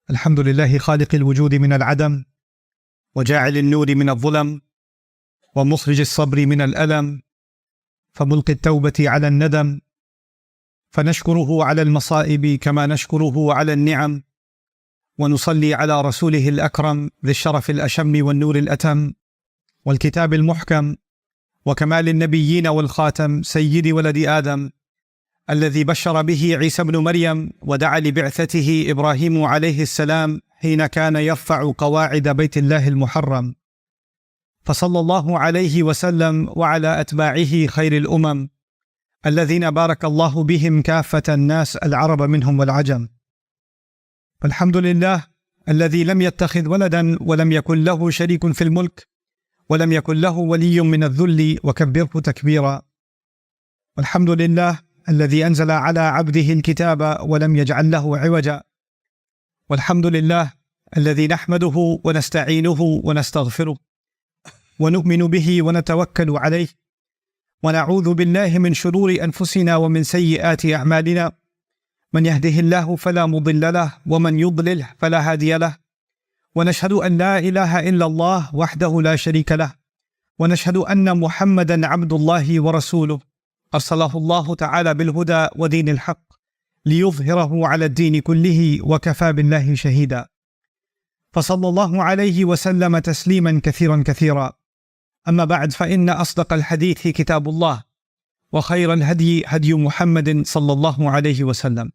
الحمد لله خالق الوجود من العدم، وجاعل النور من الظلم، ومخرج الصبر من الألم، فملقي التوبة على الندم، فنشكره على المصائب كما نشكره على النعم، ونصلي على رسوله الأكرم ذي الشرف الأشم والنور الأتم والكتاب المحكم وكمال النبيين والخاتم سيد ولد آدم، الذي بشر به عيسى بن مريم ودعا لبعثته إبراهيم عليه السلام حين كان يرفع قواعد بيت الله المحرم، فصلى الله عليه وسلم وعلى أتباعه خير الأمم الذين بارك الله بهم كافة الناس العرب منهم والعجم. فالحمد لله الذي لم يتخذ ولدا ولم يكن له شريك في الملك ولم يكن له ولي من الذل وكبره تكبيرا. والحمد لله الذي أنزل على عبده الكتاب ولم يجعل له عوجا. والحمد لله الذي نحمده ونستعينه ونستغفره ونؤمن به ونتوكل عليه، ونعوذ بالله من شرور أنفسنا ومن سيئات أعمالنا، من يهده الله فلا مضل له ومن يضلل فلا هادي له، ونشهد أن لا إله إلا الله وحده لا شريك له، ونشهد أن محمدا عبد الله ورسوله أرسله الله تعالى بالهدى ودين الحق ليظهره على الدين كله وكفى بالله شهيدا. فصلى الله عليه وسلم تسليما كثيرا كثيرا. أما بعد، فإن أصدق الحديث كتاب الله، وخير الهدي هدي محمد صلى الله عليه وسلم،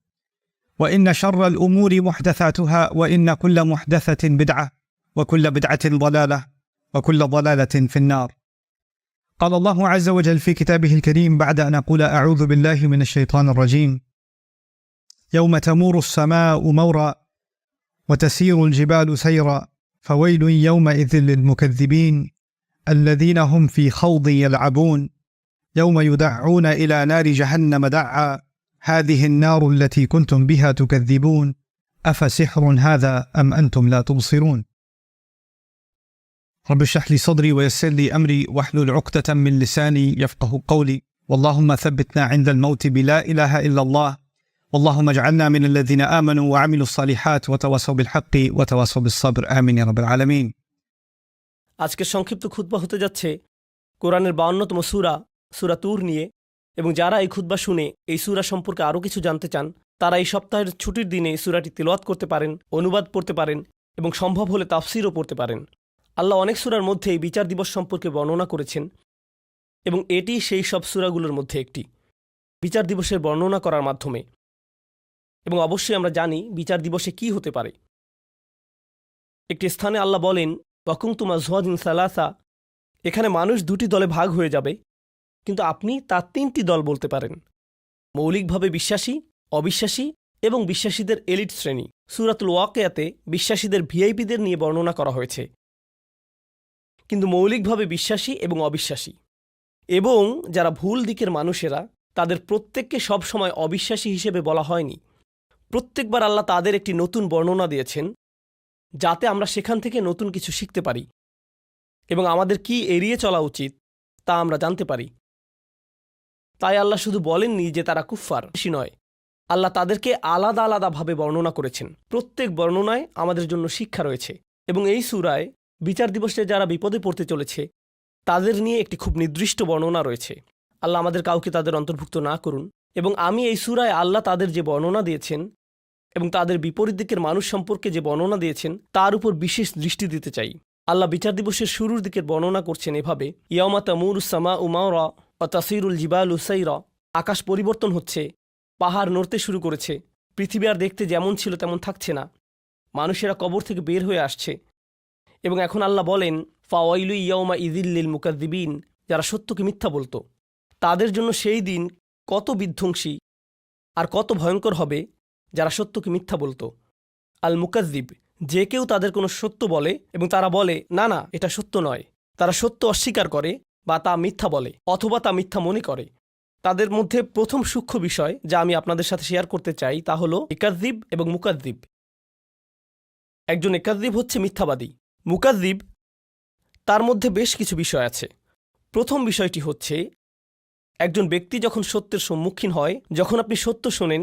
وإن شر الأمور محدثاتها، وإن كل محدثة بدعة، وكل بدعة ضلالة، وكل ضلالة في النار. قال الله عز وجل في كتابه الكريم بعد أن أقول أعوذ بالله من الشيطان الرجيم: يوم تمور السماء مورا وتسير الجبال سيرا فويل يومئذ للمكذبين الذين هم في خوض يلعبون يوم يدعون إلى نار جهنم دعا هذه النار التي كنتم بها تكذبون أفسحر هذا أم أنتم لا تبصرون. رب اشرح لي صدري ويسر لي أمري واحلل عقدة من لساني يفقه قولي، واللهم ثبتنا عند الموت بلا إله إلا الله، واللهم اجعلنا من الذين آمنوا وعملوا الصالحات وتواصوا بالحق وتواصوا بالصبر آمين يا رب العالمين। আজকের সংক্ষিপ্ত খুতবা হতে যাচ্ছে কোরআনের 52তম সূরা তুর নিয়ে, এবং যারা এই খুতবা শুনে এই সূরা সম্পর্কে আরও কিছু জানতে চান তারা এই সপ্তাহের ছুটির দিনে এই সূরাটি তিলাওয়াত করতে পারেন, অনুবাদ পড়তে পারেন এবং সম্ভব হলে তাফসীরও পড়তে পারেন। আল্লাহ অনেক সূরার মধ্যে এই বিচার দিবস সম্পর্কে বর্ণনা করেছেন, এবং এটি সেই সব সূরাগুলোর মধ্যে একটি বিচার দিবসের বর্ণনা করার মাধ্যমে। এবং অবশ্যই আমরা জানি বিচার দিবসে কি হতে পারে। একটি স্থানে আল্লাহ বলেন ওয়াকুনতুম আযওয়াজান সালাসা, এখানে মানুষ দুটি দলে ভাগ হয়ে যাবে, কিন্তু আপনি তার তিনটি দল বলতে পারেন: মৌলিকভাবে বিশ্বাসী, অবিশ্বাসী এবং বিশ্বাসীদের এলিট শ্রেণী। সূরাতুল ওয়াকিয়াতে বিশ্বাসীদের ভিআইপিদের নিয়ে বর্ণনা করা হয়েছে, কিন্তু মৌলিকভাবে বিশ্বাসী এবং অবিশ্বাসী এবং যারা ভুল দিকের মানুষেরা তাদের প্রত্যেককে সবসময় অবিশ্বাসী হিসেবে বলা হয়নি। প্রত্যেকবার আল্লাহ তাদের একটি নতুন বর্ণনা দিয়েছেন যাতে আমরা সেখান থেকে নতুন কিছু শিখতে পারি এবং আমাদের কি এড়িয়ে চলা উচিত তা আমরা জানতে পারি। তাই আল্লাহ শুধু বলেননি যে তারা কুফফার, বেশি নয়, আল্লাহ তাদেরকে আলাদা আলাদাভাবে বর্ণনা করেছেন। প্রত্যেক বর্ণনায় আমাদের জন্য শিক্ষা রয়েছে, এবং এই সূরায় বিচার দিবসে যারা বিপদে পড়তে চলেছে তাদের নিয়ে একটি খুব নির্দিষ্ট বর্ণনা রয়েছে। আল্লাহ আমাদের কাউকে তাদের অন্তর্ভুক্ত না করুন। এবং আমি এই সূরায় আল্লাহ তাদের যে বর্ণনা দিয়েছেন এবং তাদের বিপরীত দিকের মানুষ সম্পর্কে যে বর্ণনা দিয়েছেন তার উপর বিশেষ দৃষ্টি দিতে চাই। আল্লাহ বিচার দিবসের শুরুর দিকের বর্ণনা করছেন এভাবে: ইয়াওমা তামুরুস সামাউ মাওরা ওয়া তাসিরুল জিবালু সাইরা, আকাশ পরিবর্তন হচ্ছে, পাহাড় নড়তে শুরু করেছে, পৃথিবী আর দেখতে যেমন ছিল তেমন থাকছে না, মানুষেরা কবর থেকে বের হয়ে আসছে। এবং এখন আল্লাহ বলেন ফাওয়াইলু ইয়াওমা ইযিল লিল মুকাযযিবিন, যারা সত্যকে মিথ্যা বলতো তাদের জন্য সেই দিন কত বিধ্বংসী আর কত ভয়ঙ্কর হবে যারা সত্যকে মিথ্যা বলতো। আল মুকাযযিব, যে কেউ তাদের কোনো সত্য বলে এবং তারা বলে না না এটা সত্য নয়, তারা সত্য অস্বীকার করে বা তা মিথ্যা বলে অথবা তা মিথ্যা মনে করে। তাদের মধ্যে প্রথম সূক্ষ্ম বিষয় যা আমি আপনাদের সাথে শেয়ার করতে চাই তা হলো ইকাযযিব এবং মুকাযযিব। একজন ইকাযযিব হচ্ছে মিথ্যাবাদী, মুকাযযিব তার মধ্যে বেশ কিছু বিষয় আছে। প্রথম বিষয়টি হচ্ছে একজন ব্যক্তি যখন সত্যের সম্মুখীন হয়, যখন আপনি সত্য শোনেন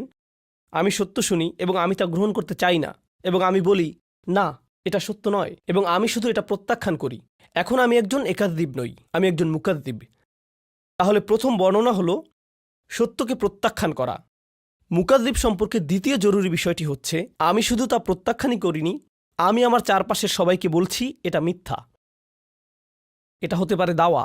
আমি সত্য শুনি এবং আমি তা গ্রহণ করতে চাই না, এবং আমি বলি না, এটা সত্য নয়, এবং আমি শুধু এটা প্রত্যাখ্যান করি। এখন আমি একজন একাদ্দীব নই, আমি একজন মুকাদ্দীব। তাহলে প্রথম বর্ণনা হলো সত্যকে প্রত্যাখ্যান করা। মুকাদ্দীব সম্পর্কে দ্বিতীয় জরুরি বিষয়টি হচ্ছে আমি শুধু তা প্রত্যাখ্যানই করিনি, আমি আমার চারপাশের সবাইকে বলছি এটা মিথ্যা। এটা হতে পারে দাওয়া,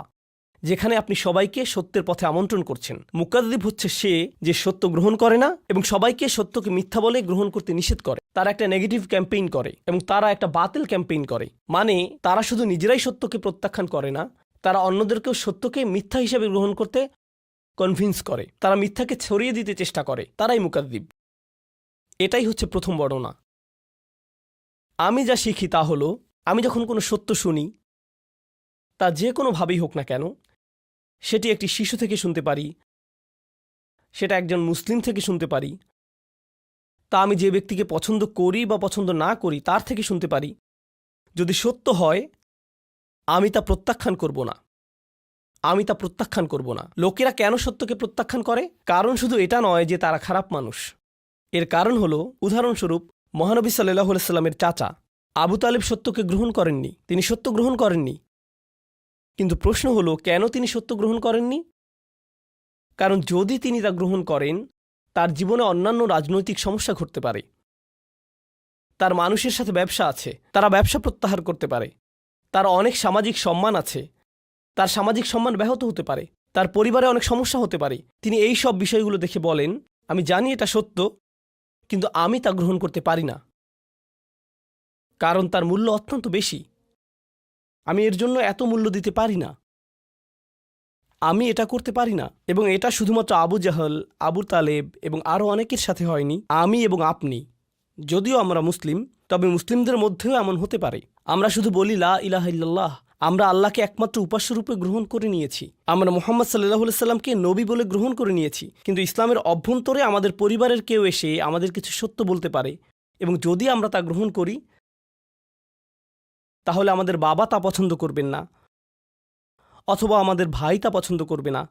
যেখানে আপনি সবাইকে সত্যের পথে আমন্ত্রণ করছেন। মুকাদ্দিব হচ্ছে সে যে সত্য গ্রহণ করে না এবং সবাইকে সত্যকে মিথ্যা বলে গ্রহণ করতে নিষেধ করে। তারা একটা নেগেটিভ ক্যাম্পেইন করে এবং তারা একটা বাতিল ক্যাম্পেইন করে। মানে তারা শুধু নিজেরাই সত্যকে প্রত্যাখ্যান করে না, তারা অন্যদেরকেও সত্যকে মিথ্যা হিসেবে গ্রহণ করতে কনভিন্স করে। তারা মিথ্যাকে ছড়িয়ে দিতে চেষ্টা করে। তারাই মুকাদ্দিব। এটাই হচ্ছে প্রথম বর্ণনা। আমি যা শিখি তা হলো, আমি যখন কোনো সত্য শুনি, তা যে কোনোভাবেই হোক না কেন, সেটি একটি শিশু থেকে শুনতে পারি, সেটা একজন মুসলিম থেকে শুনতে পারি, তা আমি যে ব্যক্তিকে পছন্দ করি বা পছন্দ না করি তার থেকে শুনতে পারি, যদি সত্য হয় আমি তা প্রত্যাখ্যান করব না। আমি তা প্রত্যাখ্যান করব না। লোকেরা কেন সত্যকে প্রত্যাখ্যান করে? কারণ শুধু এটা নয় যে তারা খারাপ মানুষ। এর কারণ হলো, উদাহরণস্বরূপ, মহানবী সাল্লাল্লাহু আলাইহি সাল্লামের চাচা আবু তালিব সত্যকে গ্রহণ করেননি। তিনি সত্য গ্রহণ করেননি। কিন্তু প্রশ্ন হলো, কেন তিনি সত্য গ্রহণ করেননি? কারণ যদি তিনি তা গ্রহণ করেন, তার জীবনে অন্যান্য রাজনৈতিক সমস্যা ঘটতে পারে। তার মানুষের সাথে ব্যবসা আছে, তারা ব্যবসা প্রত্যাহার করতে পারে। তার অনেক সামাজিক সম্মান আছে, তার সামাজিক সম্মান ব্যাহত হতে পারে। তার পরিবারে অনেক সমস্যা হতে পারে। তিনি এই সব বিষয়গুলো দেখে বলেন, আমি জানি এটা সত্য, কিন্তু আমি তা গ্রহণ করতে পারি না, কারণ তার মূল্য অত্যন্ত বেশি। আমি এর জন্য এত মূল্য দিতে পারি না। আমি এটা করতে পারি না। এবং এটা শুধুমাত্র আবু জাহল, আবু তালেব এবং আরও অনেকের সাথে হয়নি। আমি এবং আপনি, যদিও আমরা মুসলিম, তবে মুসলিমদের মধ্যেও এমন হতে পারে। আমরা শুধু বলি লা ইলাহা ইল্লাল্লাহ, আমরা আল্লাহকে একমাত্র উপাস্যরূপে গ্রহণ করে নিয়েছি। আমরা মুহাম্মদ সাল্লাল্লাহু আলাইহি সাল্লামকে নবী বলে গ্রহণ করে নিয়েছি। কিন্তু ইসলামের অভ্যন্তরে আমাদের পরিবারের কেউ এসে আমাদের কিছু সত্য বলতে পারে, এবং যদি আমরা তা গ্রহণ করি, তাহলে আমাদের বাবা তা পছন্দ করবেন না, অথবা আমাদের ভাই তা পছন্দ করবে না,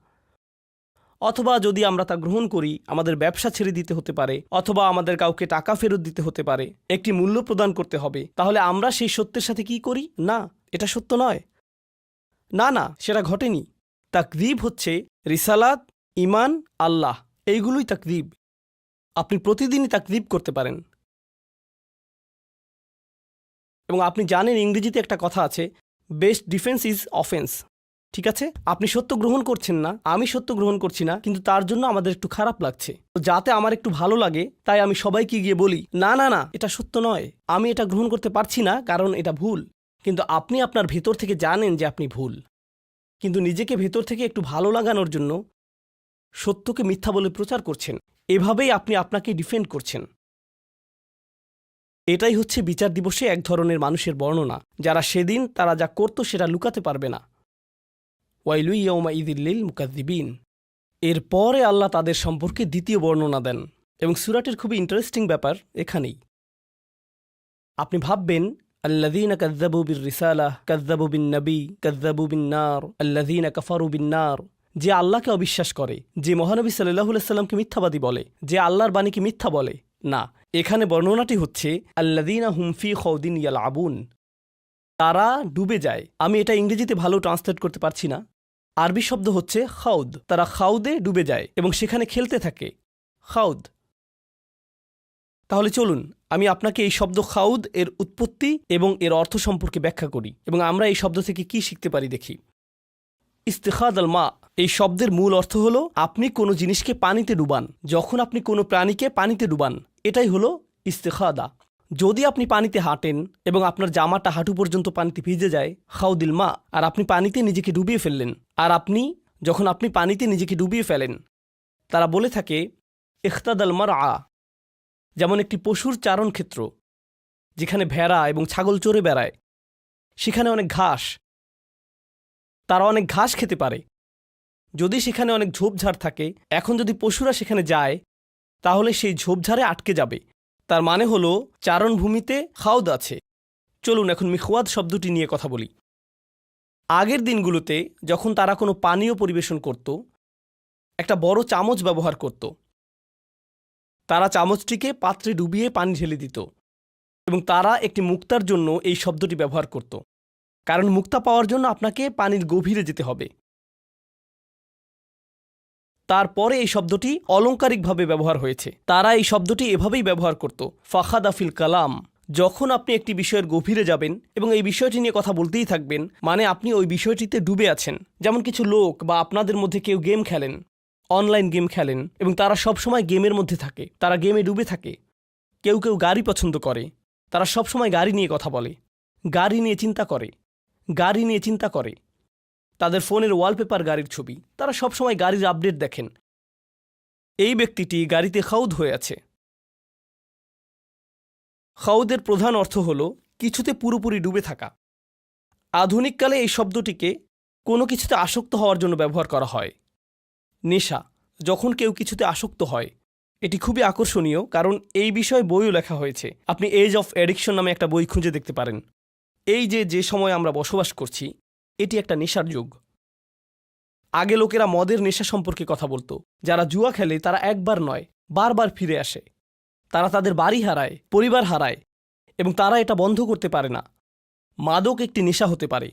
অথবা যদি আমরা তা গ্রহণ করি আমাদের ব্যবসা ছেড়ে দিতে হতে পারে, অথবা আমাদের কাউকে টাকা ফেরত দিতে হতে পারে, একটি মূল্য প্রদান করতে হবে। তাহলে আমরা সেই সত্যের সাথে কি করি? না, এটা সত্য নয়। না না, সেটা ঘটেনি। তাকযীব হচ্ছে রিসালাত, ঈমান, আল্লাহ, এইগুলোই তাকযীব। আপনি প্রতিদিনই তাকযীব করতে পারেন। এবং আপনি জানেন ইংরেজিতে একটা কথা আছে, বেস্ট ডিফেন্স ইজ অফেন্স। ঠিক আছে, আপনি সত্য গ্রহণ করছেন না, আমি সত্য গ্রহণ করছি না, কিন্তু তার জন্য আমাদের একটু খারাপ লাগছে। যাতে আমার একটু ভালো লাগে, তাই আমি সবাইকে গিয়ে বলি না না না, এটা সত্য নয়, আমি এটা গ্রহণ করতে পারছি না, কারণ এটা ভুল। কিন্তু আপনি আপনার ভেতর থেকে জানেন যে আপনি ভুল, কিন্তু নিজেকে ভেতর থেকে একটু ভালো লাগানোর জন্য সত্যকে মিথ্যা বলে প্রচার করছেন। এভাবেই আপনি আপনাকে ডিফেন্ড করছেন। এটাই হচ্ছে বিচার দিবসে এক ধরনের মানুষের বর্ণনা, যারা সেদিন তারা যা করত সেটা লুকাতে পারবে না। ওয়াইলু ইয়াউমাইযিল লিল মুকাযযিবিন। এরপরে আল্লাহ তাদের সম্পর্কে দ্বিতীয় বর্ণনা দেন, এবং সূরাটির খুবই ইন্টারেস্টিং ব্যাপার এখানেই। আপনি ভাববেন, আল্লাযীনা কাযযাবু বির রিসালাহ কাযযাবু বিন নবী কাযযাবু বিন নার আল্লাযীনা কাফারু বিন নার। যে আল্লাহকে অবিশ্বাস করে, যে মহানবী সাল্লাল্লাহু আলাইহি সাল্লামকে মিথ্যাবাদী বলে, যে আল্লাহর বাণীকে মিথ্যা বলে, না, এখানে বর্ণনাটি হচ্ছে আল্লাযীনা হুম ফী খাউদিন ইয়ালআবুন। তারা ডুবে যায়। আমি এটা ইংরেজিতে ভালো ট্রান্সলেট করতে পারছি না। আরবি শব্দ হচ্ছে খাউদ। তারা খাউদে ডুবে যায় এবং সেখানে খেলতে থাকে। খাউদ। তাহলে চলুন আমি আপনাকে এই শব্দ খাউদ এর উৎপত্তি এবং এর অর্থ সম্পর্কে ব্যাখ্যা করি, এবং আমরা এই শব্দ থেকে কি শিখতে পারি দেখি। ইস্তিখাদ আল মা, এই শব্দের মূল অর্থ হলো আপনি কোনো জিনিসকে পানিতে ডুবান। যখন আপনি কোনো প্রাণীকে পানিতে ডুবান, এটাই হলো ইস্তিখাদা। যদি আপনি পানিতে হাঁটেন এবং আপনার জামাটা হাঁটু পর্যন্ত পানিতে ভিজে যায়, খাউদিল মা, আর আপনি পানিতে নিজেকে ডুবিয়ে ফেললেন। আর যখন আপনি পানিতে নিজেকে ডুবিয়ে ফেলেন, তারা বলে থাকে ইখতাদাল মারআ, যেমন একটি পশুর চারণ ক্ষেত্র, যেখানে ভেড়া এবং ছাগল চড়ে বেড়ায়, সেখানে অনেক ঘাস, তারা অনেক ঘাস খেতে পারে। যদি সেখানে অনেক ঝোপঝাড় থাকে, এখন যদি পশুরা সেখানে যায়, তাহলে সেই ঝোপঝাড়ে আটকে যাবে। তার মানে হলো চারণভূমিতে খাউদ আছে। চলুন এখন মিখওয়াদ শব্দটি নিয়ে কথা বলি। আগের দিনগুলোতে যখন তারা কোনো পানীয় পরিবেশন করত, একটা বড় চামচ ব্যবহার করত। তারা চামচটিকে পাত্রে ডুবিয়ে পানি ঢেলে দিত এবং তারা একটি মুক্তার জন্য এই শব্দটি ব্যবহার করত, কারণ মুক্তা পাওয়ার জন্য আপনাকে পানির গভীরে যেতে হবে। তারপরে এই শব্দটি অলংকারিকভাবে ব্যবহার হয়েছে। তারা এই শব্দটি এভাবেই ব্যবহার করত, ফাখাদাফিল কালাম। যখন আপনি একটি বিষয়ের গভীরে যাবেন এবং এই বিষয়টি নিয়ে কথা বলতেই থাকবেন, মানে আপনি ওই বিষয়টিতে ডুবে আছেন। যেমন কিছু লোক বা আপনাদের মধ্যে কেউ গেম খেলেন, অনলাইন গেম খেলেন, এবং তারা সবসময় গেমের মধ্যে থাকে, তারা গেমে ডুবে থাকে। কেউ কেউ গাড়ি পছন্দ করে, তারা সবসময় গাড়ি নিয়ে কথা বলে, গাড়ি নিয়ে চিন্তা করে, গাড়ি নিয়ে চিন্তা করে। তাদের ফোনের ওয়ালপেপার গাড়ির ছবি, তারা সবসময় গাড়ির আপডেট দেখেন। এই ব্যক্তিটি গাড়িতে খাউদ হয়ে আছে। খাউদের প্রধান অর্থ হল কিছুতে পুরোপুরি ডুবে থাকা। আধুনিককালে এই শব্দটিকে কোনো কিছুতে আসক্ত হওয়ার জন্য ব্যবহার করা হয়। নেশা, যখন কেউ কিছুতে আসক্ত হয়, এটি খুবই আকর্ষণীয়, কারণ এই বিষয়ে বইও লেখা হয়েছে। আপনি এজ অফ অ্যাডিকশন নামে একটা বই খুঁজে দেখতে পারেন। এই যে সময় আমরা বসবাস করছি, এটি একটা নেশার যুগ। আগে লোকেরা মদের নেশা সম্পর্কে কথা বলতো। যারা জুয়া খেলে তারা একবার নয়, বারবার ফিরে আসে। তারা তাদের বাড়ি হারায়, পরিবার হারায়, এবং তারা এটা বন্ধ করতে পারে না। মাদক একটি নেশা হতে পারে।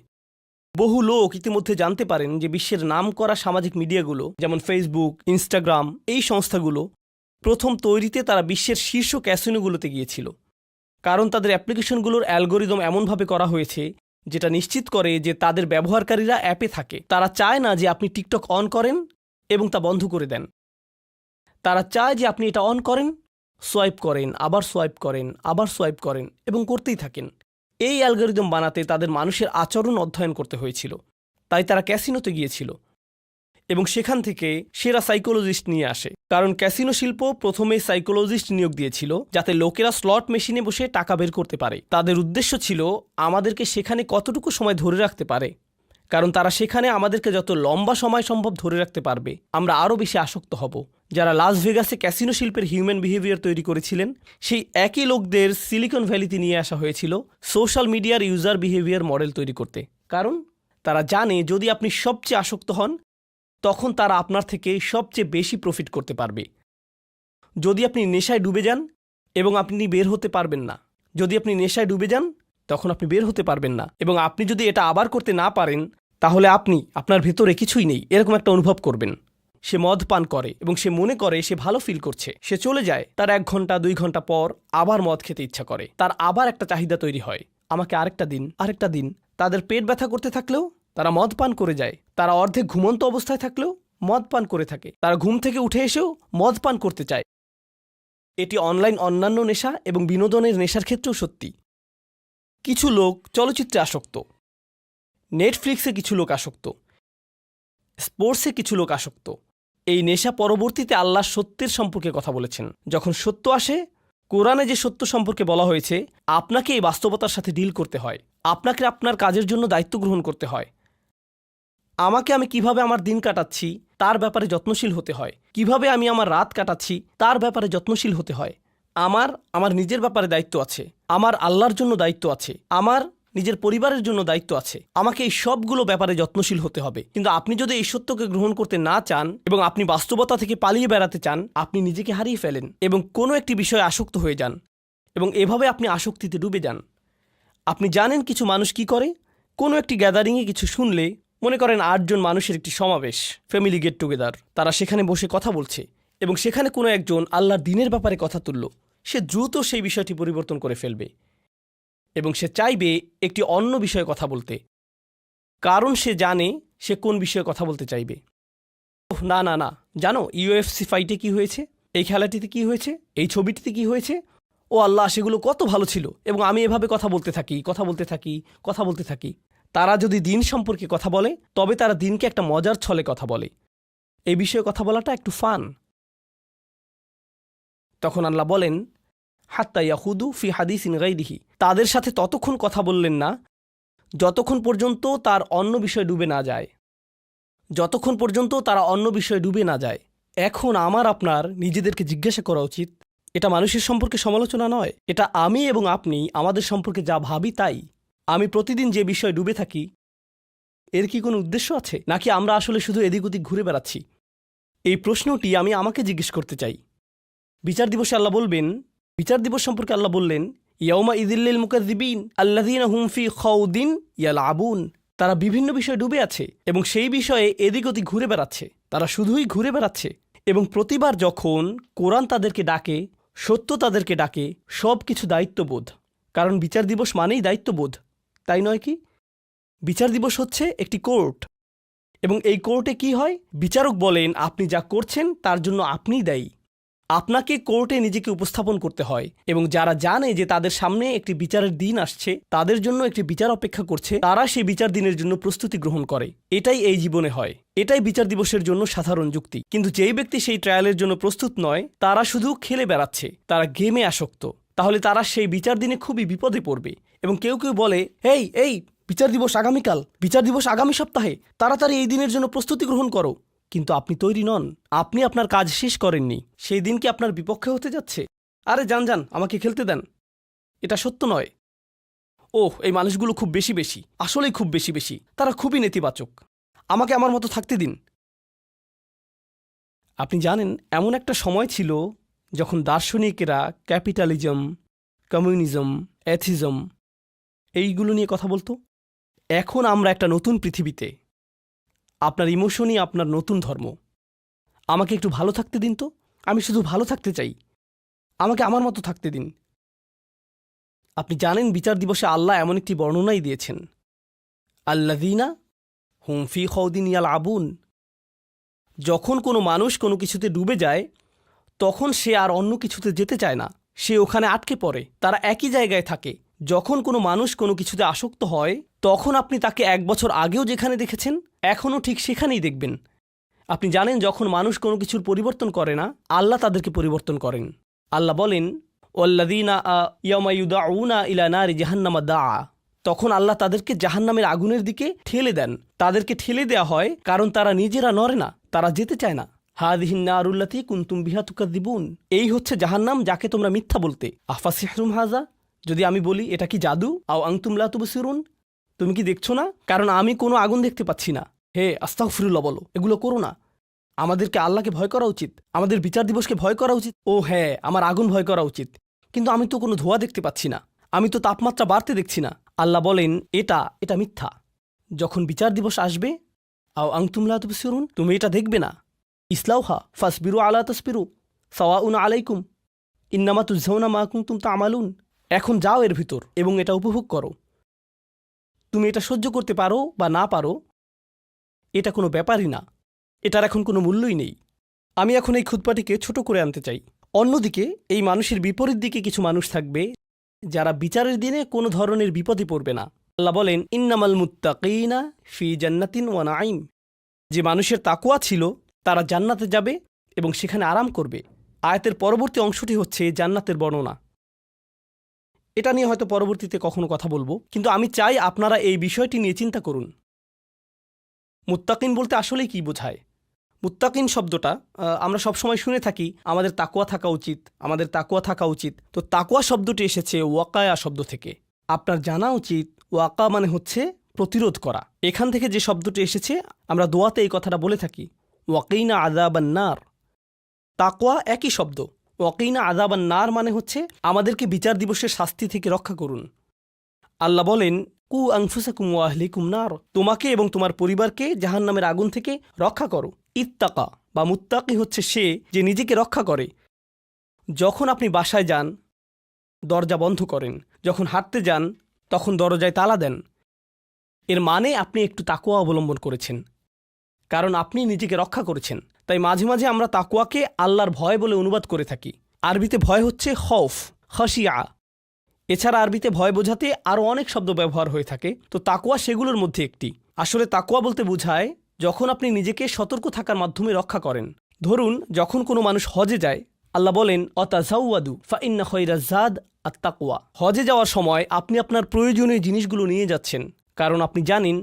বহু লোক ইতিমধ্যে জানতে পারেন যে বিশ্বের নামকরা সামাজিক মিডিয়াগুলো, যেমন ফেসবুক, ইনস্টাগ্রাম, এই সংস্থাগুলো প্রথম তৈরিতে তারা বিশ্বের শীর্ষ ক্যাসিনোগুলোতে গিয়েছিল, কারণ তাদের অ্যাপ্লিকেশনগুলোর অ্যালগোরিদম এমনভাবে করা হয়েছে যেটা নিশ্চিত করে যে তাদের ব্যবহারকারীরা অ্যাপে থাকে। তারা চায় না যে আপনি টিকটক অন করেন এবং তা বন্ধ করে দেন। তারা চায় যে আপনি এটা অন করেন, সোয়াইপ করেন, আবার সোয়াইপ করেন, আবার সোয়াইপ করেন এবং করতেই থাকেন। এই অ্যালগোরিদম বানাতে তাদের মানুষের আচরণ অধ্যয়ন করতে হয়েছিল। তাই তারা ক্যাসিনোতে গিয়েছিল এবং সেখান থেকে সেরা সাইকোলজিস্ট নিয়ে আসে, কারণ ক্যাসিনো শিল্প প্রথমে সাইকোলজিস্ট নিয়োগ দিয়েছিল যাতে লোকেরা স্লট মেশিনে বসে টাকা বের করতে পারে। তাদের উদ্দেশ্য ছিল আমাদেরকে সেখানে কতটুকু সময় ধরে রাখতে পারে, কারণ তারা সেখানে আমাদেরকে যত লম্বা সময় সম্ভব ধরে রাখতে পারবে, আমরা আরও বেশি আসক্ত হব। যারা লাস ভেগাসে ক্যাসিনো শিল্পের হিউম্যান বিহেভিয়ার তৈরি করেছিলেন, সেই একই লোকদের সিলিকন ভ্যালিতে নিয়ে আসা হয়েছিল সোশ্যাল মিডিয়ার ইউজার বিহেভিয়ার মডেল তৈরি করতে। কারণ তারা জানে যদি আপনি সবচেয়ে আসক্ত হন, তখন তারা আপনার থেকে সবচেয়ে বেশি প্রফিট করতে পারবে। যদি আপনি নেশায় ডুবে যান এবং আপনি বের হতে পারবেন না, যদি আপনি নেশায় ডুবে যান তখন আপনি বের হতে পারবেন না, এবং আপনি যদি এটা আবার করতে না পারেন, তাহলে আপনি আপনার ভেতরে কিছুই নেই এরকম একটা অনুভব করবেন। সে মদ পান করে এবং সে মনে করে সে ভালো ফিল করছে, সে চলে যায়। তার 1 ঘন্টা 2 ঘন্টা পর আবার মদ খেতে ইচ্ছা করে, তার আবার একটা চাহিদা তৈরি হয়, আমাকে আরেকটা দিন, আরেকটা দিন। তাদের পেট ব্যথা করতে থাকলেও তারা মদ পান করে যায়। তারা অর্ধেক ঘুমন্ত অবস্থায় থাকলেও মদ পান করে থাকে। তারা ঘুম থেকে উঠে এসেও মদ পান করতে চায়। এটি অনলাইন অন্যান্য নেশা এবং বিনোদনের নেশার ক্ষেত্রেও সত্যি। কিছু লোক চলচ্চিত্রে আসক্ত, নেটফ্লিক্সে কিছু লোক আসক্ত, স্পোর্টসে কিছু লোক আসক্ত। এই নেশা পরবর্তীতে আল্লাহ সত্যের সম্পর্কে কথা বলেছেন। যখন সত্য আসে, কোরআনে যে সত্য সম্পর্কে বলা হয়েছে, আপনাকে এই বাস্তবতার সাথে ডিল করতে হয়, আপনাকে আপনার কাজের জন্য দায়িত্ব গ্রহণ করতে হয়। আমি কিভাবে আমার দিন কাটাচ্ছি তার ব্যাপারে যত্নশীল হতে হয়, কিভাবে আমি আমার রাত কাটাচ্ছি তার ব্যাপারে যত্নশীল হতে হয়। আমার নিজের ব্যাপারে দায়িত্ব আছে, আমার আল্লাহর জন্য দায়িত্ব আছে, আমার নিজের পরিবারের জন্য দায়িত্ব আছে। আমাকে এই সবগুলো ব্যাপারে যত্নশীল হতে হবে। কিন্তু আপনি যদি এই সত্যকে গ্রহণ করতে না চান এবং আপনি বাস্তবতা থেকে পালিয়ে বেড়াতে চান, আপনি নিজেকে হারিয়ে ফেলেন এবং কোনো একটি বিষয়ে আসক্ত হয়ে যান, এবং এভাবে আপনি আসক্তিতে ডুবে যান। আপনি জানেন কিছু মানুষ কি করে? কোনো একটি গ্যাদারিংয়ে কিছু শুনলে, মনে করেন 8 জন মানুষের একটি সমাবেশ, ফ্যামিলি গেট টুগেদার, তারা সেখানে বসে কথা বলছে এবং সেখানে কোনো একজন আল্লাহর দ্বীনের ব্যাপারে কথা তুলল, সে দ্রুত সেই বিষয়টি পরিবর্তন করে ফেলবে এবং সে চাইবে একটি অন্য বিষয়ে কথা বলতে, কারণ সে জানে সে কোন বিষয়ে কথা বলতে চাইবে। ওহ না না না, জানো ইউএফসি ফাইটে কি হয়েছে, এই খেলাটিতে কি হয়েছে, এই ছবিটিতে কি হয়েছে, ও আল্লাহ সেগুলো কত ভালো ছিল, এবং আমি এভাবে কথা বলতে থাকি, কথা বলতে থাকি, কথা বলতে থাকি। তারা যদি দিন সম্পর্কে কথা বলে, তবে তারা দিনকে একটা মজার ছলে কথা বলে। এই বিষয়ে কথা বলাটা একটু ফান। তখন আল্লাহ বলেন, হাত্তা ইয়াহুদু ফি হাদিসিন গাইরিহি, তাদের সাথে ততক্ষণ কথা বললেন না যতক্ষণ পর্যন্ত তার অন্য বিষয়ে ডুবে না যায়, যতক্ষণ পর্যন্ত তারা অন্য বিষয়ে ডুবে না যায়। এখন আমার আপনার নিজেদেরকে জিজ্ঞাসা করা উচিত, এটা মানুষের সম্পর্কে সমালোচনা নয়, এটা আমি এবং আপনি আমাদের সম্পর্কে যা ভাবি তাই। আমি প্রতিদিন যে বিষয়ে ডুবে থাকি, এর কি কোনো উদ্দেশ্য আছে, নাকি আমরা আসলে শুধু এদিক ওদিক ঘুরে বেড়াচ্ছি? এই প্রশ্নটি আমি আমাকে জিজ্ঞেস করতে চাই। বিচার দিবসে আল্লাহ বলবেন, বিচার দিবস সম্পর্কে আল্লাহ বললেন, ইয়াউমা ইযিল্লিল মুকাজ্জিবিন আল্লাযীনা হুম ফি খাউদিন ইয়ালআবুন। তারা বিভিন্ন বিষয়ে ডুবে আছে এবং সেই বিষয়ে এদিক ওদিক ঘুরে বেড়াচ্ছে। তারা শুধুই ঘুরে বেড়াচ্ছে। এবং প্রতিবার যখন কোরআন তাদেরকে ডাকে, সত্য তাদেরকে ডাকে, সব কিছু দায়িত্ববোধ। কারণ বিচার দিবস মানেই দায়িত্ববোধ, তাই নয় কি? বিচার দিবস হচ্ছে একটি কোর্ট, এবং এই কোর্টে কি হয়? বিচারক বলেন আপনি যা করছেন তার জন্য আপনিই দায়ী। আপনাকে কোর্টে নিজেকে উপস্থাপন করতে হয়, এবং যারা জানে যে তাদের সামনে একটি বিচারের দিন আসছে, তাদের জন্য একটি বিচার অপেক্ষা করছে, তারা সেই বিচার দিনের জন্য প্রস্তুতি গ্রহণ করে। এটাই এই জীবনে হয়, এটাই বিচার দিবসের জন্য সাধারণ যুক্তি। কিন্তু যেই ব্যক্তি সেই ট্রায়ালের জন্য প্রস্তুত নয়, তারা শুধু খেলে বেড়াচ্ছে, তারা গেমে আসক্ত, তাহলে তারা সেই বিচার দিনে খুবই বিপদে পড়বে। এবং কেউ কেউ বলে, এই বিচার দিবস আগামীকাল, বিচার দিবস আগামী সপ্তাহে, তাড়াতাড়ি এই দিনের জন্য প্রস্তুতি গ্রহণ করো। কিন্তু আপনি তৈরি নন, আপনি আপনার কাজ শেষ করেননি। সেই দিন কি আপনার বিপক্ষে হতে যাচ্ছে? আরে যান, আমাকে খেলতে দেন। এটা সত্য নয়। ওহ, এই মানুষগুলো খুব বেশি, আসলেই খুব বেশি, তারা খুবই নেতিবাচক, আমাকে আমার মতো থাকতে দিন। আপনি জানেন, এমন একটা সময় ছিল যখন দার্শনিকেরা ক্যাপিটালিজম, কমিউনিজম, অ্যাথিজম এইগুলো নিয়ে কথা বলতো। এখন আমরা একটা নতুন পৃথিবীতে। আপনার ইমোশনই আপনার নতুন ধর্ম। আমাকে একটু ভালো থাকতে দিন তো, আমি শুধু ভালো থাকতে চাই, আমাকে আমার মতো থাকতে দিন। আপনি জানেন, বিচার দিবসে আল্লাহ এমন একটি বর্ণনাই দিয়েছেন, আল্লাযীনা হুম ফি খাউদিন ইয়ালআবুন। যখন কোনো মানুষ কোনো কিছুতে ডুবে যায়, তখন সে আর অন্য কিছুতে যেতে চায় না, সে ওখানে আটকে পড়ে, তারা একই জায়গায় থাকে। যখন কোনো মানুষ কোনো কিছুতে আসক্ত হয়, তখন আপনি তাকে 1 বছর আগেও যেখানে দেখেছেন, এখনও ঠিক সেখানেই দেখবেন। আপনি জানেন, যখন মানুষ কোনো কিছুর পরিবর্তন করে না, আল্লাহ তাদেরকে পরিবর্তন করেন। আল্লাহ বলেন, ওয়াল্লাযীনা ইয়াওমা ইউদাউনা ইলা নারি জাহান্নামা দাআ। তখন আল্লাহ তাদেরকে জাহান্নামের আগুনের দিকে ঠেলে দেন। তাদেরকে ঠেলে দেওয়া হয় কারণ তারা নিজেরা নড়ে না, তারা যেতে চায় না। হাযিহিন নারুল্লাতী কুনতুম বিহা তুকাযযিবুন। এই হচ্ছে জাহান্নাম, যাকে তোমরা মিথ্যা বলতে। আফাসিহরুম হাযা। যদি আমি বলি এটা কি জাদু? আও আনতুম লা তুবসিরুন। তুমি কি দেখছো না? কারণ আমি কোনো আগুন দেখতে পাচ্ছি না। হে আস্তাগফিরুল্লাহ বলো, এগুলো করো না। আমাদেরকে আল্লাহকে ভয় করা উচিত, আমাদের বিচার দিবসকে ভয় করা উচিত। ও হ্যাঁ, আমার আগুন ভয় করা উচিত, কিন্তু আমি তো কোনো ধোঁয়া দেখতে পাচ্ছি না, আমি তো তাপমাত্রা বাড়তে দেখছি না। আল্লাহ বলেন এটা মিথ্যা। যখন বিচার দিবস আসবে, আও আনতুম লা তুবসিরুন, তুমি এটা দেখবে না। ইসলাউহা ফাসবিরু আলা তাসবিরু সাওয়াউন আলাইকুম ইন্নামা তুজজাউনা মা কুনতুম তা'মালুন। এখন যাও এর ভিতর এবং এটা উপভোগ করো। তুমি এটা সহ্য করতে পারো বা না পারো, এটা কোনো ব্যাপারই না, এটার এখন কোনো মূল্যই নেই। আমি এখন এই খুতবাটিকে ছোট করে আনতে চাই। অন্যদিকে এই মানুষের বিপরীত দিকে কিছু মানুষ থাকবে, যারা বিচারের দিনে কোনো ধরনের বিপদে পড়বে না। আল্লাহ বলেন, ইন্নামাল মুত্তাকিনা ফি জান্নাতিন ওয়া নাঈম। যে মানুষের তাকওয়া ছিল, তারা জান্নাতে যাবে এবং সেখানে আরাম করবে। আয়াতের পরবর্তী অংশটি হচ্ছে জান্নাতের বর্ণনা। এটা নিয়ে হয়তো পরবর্তীতে কখনো কথা বলবো, কিন্তু আমি চাই আপনারা এই বিষয়টি নিয়ে চিন্তা করুন। মুত্তাকিন বলতে আসলেই কি বোঝায়? মুত্তাকিন শব্দটা আমরা সবসময় শুনে থাকি, আমাদের তাকওয়া থাকা উচিত, আমাদের তাকওয়া থাকা উচিত। তো তাকওয়া শব্দটি এসেছে ওয়াকায়া শব্দ থেকে। আপনার জানা উচিত, ওয়াকা মানে হচ্ছে প্রতিরোধ করা। এখান থেকে যে শব্দটি এসেছে, আমরা দোয়াতে এই কথাটা বলে থাকি, ওয়াকিনা আযাবান নার। তাকওয়া একই শব্দ। ওয়াকিনা আযাবান নার মানে হচ্ছে আমাদেরকে বিচার দিবসের শাস্তি থেকে রক্ষা করুন। আল্লাহ বলেন, কু আনফুসাকুম ওয়া আহলিকুম নার। তোমাকে এবং তোমার পরিবারকে জাহান্নামের আগুন থেকে রক্ষা করো। ইত্তাকা বা মুত্তাকি হচ্ছে সে যে নিজেকে রক্ষা করে। যখন আপনি বাসায় যান, দরজা বন্ধ করেন। যখন হাঁটতে যান, তখন দরজায় তালা দেন। এর মানে আপনি একটু তাকওয়া অবলম্বন করেছেন, কারণ আপনি নিজেকে রক্ষা করেছেন। তাই মাঝে মাঝে আমরা তাকওয়াকে আল্লাহর ভয় বলে অনুবাদ করে থাকি। আরবিতে ভয় হচ্ছে খৌফ, খাশিয়া। এছাড়া আরবিতে ভয় বোঝাতে আরও অনেক শব্দ ব্যবহার হয়ে থাকে, তো তাকওয়া সেগুলোর মধ্যে একটি। আসলে তাকওয়া বলতে বোঝায় যখন আপনি নিজেকে সতর্ক থাকার মাধ্যমে রক্ষা করেন। ধরুন, যখন কোনো মানুষ হজে যায়, আল্লাহ বলেন, অতাজাওয়াদু ফাইন্না খায়রাজ যাদ আত-তাকওয়া। হজে যাওয়ার সময় আপনি আপনার প্রয়োজনীয় জিনিসগুলো নিয়ে যাচ্ছেন, কারণ আপনি জানেন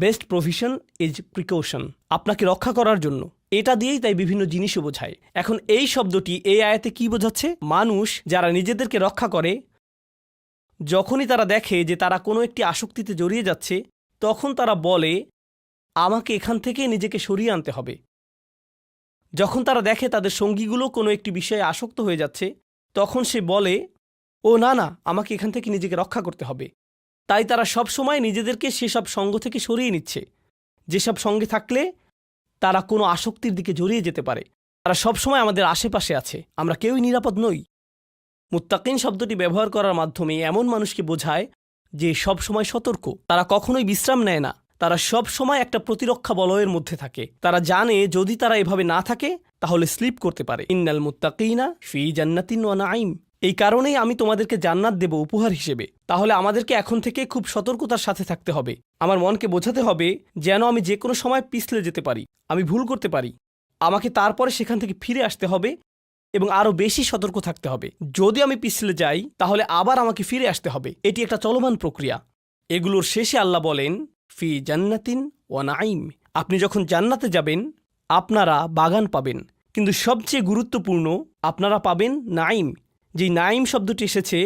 বেস্ট প্রভিশন ইজ প্রিকশন, আপনাকে রক্ষা করার জন্য। এটা দিয়েই তাই বিভিন্ন জিনিসও বোঝায়। এখন এই শব্দটি এই আয়াতে কি বোঝাচ্ছে? মানুষ যারা নিজেদেরকে রক্ষা করে, যখনই তারা দেখে যে তারা কোনো একটি আসক্তিতে জড়িয়ে যাচ্ছে, তখন তারা বলে, আমাকে এখান থেকে নিজেকে সরিয়ে আনতে হবে। যখন তারা দেখে তাদের সঙ্গীগুলো কোনো একটি বিষয়ে আসক্ত হয়ে যাচ্ছে, তখন সে বলে, ও না না, আমাকে এখান থেকে নিজেকে রক্ষা করতে হবে। তাই তারা সব সময় নিজেদেরকে সেসব সঙ্গ থেকে সরিয়ে নিচ্ছে, যেসব সঙ্গে থাকলে তারা কোনো আসক্তির দিকে জড়িয়ে যেতে পারে। তারা সবসময় আমাদের আশেপাশে আছে, আমরা কেউই নিরাপদ নই। মুত্তাকিন শব্দটি ব্যবহার করার মাধ্যমে এমন মানুষকে বোঝায় যে সব সময় সতর্ক, তারা কখনোই বিশ্রাম নেয় না, তারা সব সময় একটা প্রতিরক্ষা বলয়ের মধ্যে থাকে। তারা জানে যদি তারা এভাবে না থাকে তাহলে স্লিপ করতে পারে। ইন্নাল মুত্তাকিনা ফি জান্নাতিন ওয়া নাঈম। এই কারণেই আমি তোমাদেরকে জান্নাত দেব উপহার হিসেবে। তাহলে আমাদেরকে এখন থেকে খুব সতর্কতার সাথে থাকতে হবে। আমার মনকে বোঝাতে হবে যেন আমি যে কোনো সময় পিছলে যেতে পারি, আমি ভুল করতে পারি। আমাকে তারপরে সেখান থেকে ফিরে আসতে হবে এবং আরও বেশি সতর্ক থাকতে হবে। যদি আমি পিছলে যাই তাহলে আবার আমাকে ফিরে আসতে হবে। এটি একটা চলমান প্রক্রিয়া। এগুলোর শেষে আল্লাহ বলেন, ফি জান্নাতিন ওয়া নাঈম। আপনি যখন জান্নাতে যাবেন আপনারা বাগান পাবেন, কিন্তু সবচেয়ে গুরুত্বপূর্ণ আপনারা পাবেন নাঈম। যেই নাঈম শব্দটি এসেছে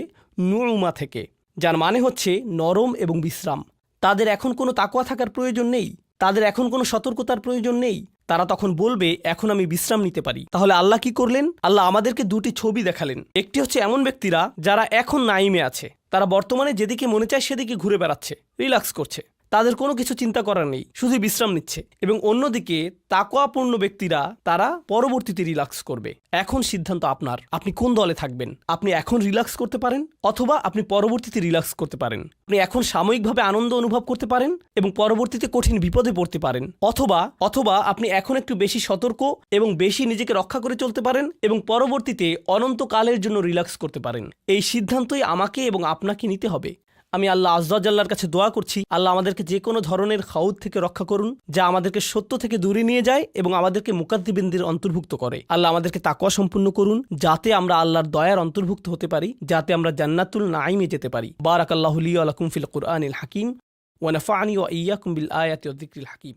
নুউমা থেকে, যার মানে হচ্ছে নরম এবং বিশ্রাম। তাদের এখন কোনো তাকওয়া থাকার প্রয়োজন নেই, তাদের এখন কোনো সতর্কতার প্রয়োজন নেই। তারা তখন বলবে, এখন আমি বিশ্রাম নিতে পারি। তাহলে আল্লাহ কি করলেন? আল্লাহ আমাদেরকে দুটি ছবি দেখালেন। একটি হচ্ছে এমন ব্যক্তিরা যারা এখন নাঈমে আছে, তারা বর্তমানে যেদিকে মনে চায় সেদিকে ঘুরে বেড়াচ্ছে, রিল্যাক্স করছে, তাদের কোনো কিছু চিন্তা করার নেই, শুধু বিশ্রাম নিচ্ছে। এবং অন্যদিকে তাকওয়াপূর্ণ ব্যক্তিরা তারা পরবর্তীতে রিল্যাক্স করবে। এখন সিদ্ধান্ত আপনার, আপনি কোন দলে থাকবেন। আপনি এখন রিল্যাক্স করতে পারেন অথবা আপনি পরবর্তীতে রিল্যাক্স করতে পারেন। আপনি এখন সাময়িকভাবে আনন্দ অনুভব করতে পারেন এবং পরবর্তীতে কঠিন বিপদে পড়তে পারেন, অথবা আপনি এখন একটু বেশি সতর্ক এবং বেশি নিজেকে রক্ষা করে চলতে পারেন এবং পরবর্তীতে অনন্তকালের জন্য রিল্যাক্স করতে পারেন। এই সিদ্ধান্তই আমাকে এবং আপনাকে নিতে হবে। আমি আল্লাহ আজ্জা জাল্লার কাছে দোয়া করছি, আল্লাহ আমাদেরকে যে কোনো ধরনের খাউদ থেকে রক্ষা করুন, যা আমাদেরকে সত্য থেকে দূরে নিয়ে যায় এবং আমাদেরকে মুকাদ্দিবিনদের অন্তর্ভুক্ত করে। আল্লাহ আমাদেরকে তাকওয়া সম্পূর্ণ করুন, যাতে আমরা আল্লাহর দয়ার অন্তর্ভুক্ত হতে পারি, যাতে আমরা জান্নাতুল নাঈমে যেতে পারি। বারাকাল্লাহু লি ওয়া লাকুম ফিল কুরআনিল হাকিম ওয়া নাফা'নি ওয়া ইয়্যাকুম বিল আয়াতি ওয়াজ যিকরিল হাকিম।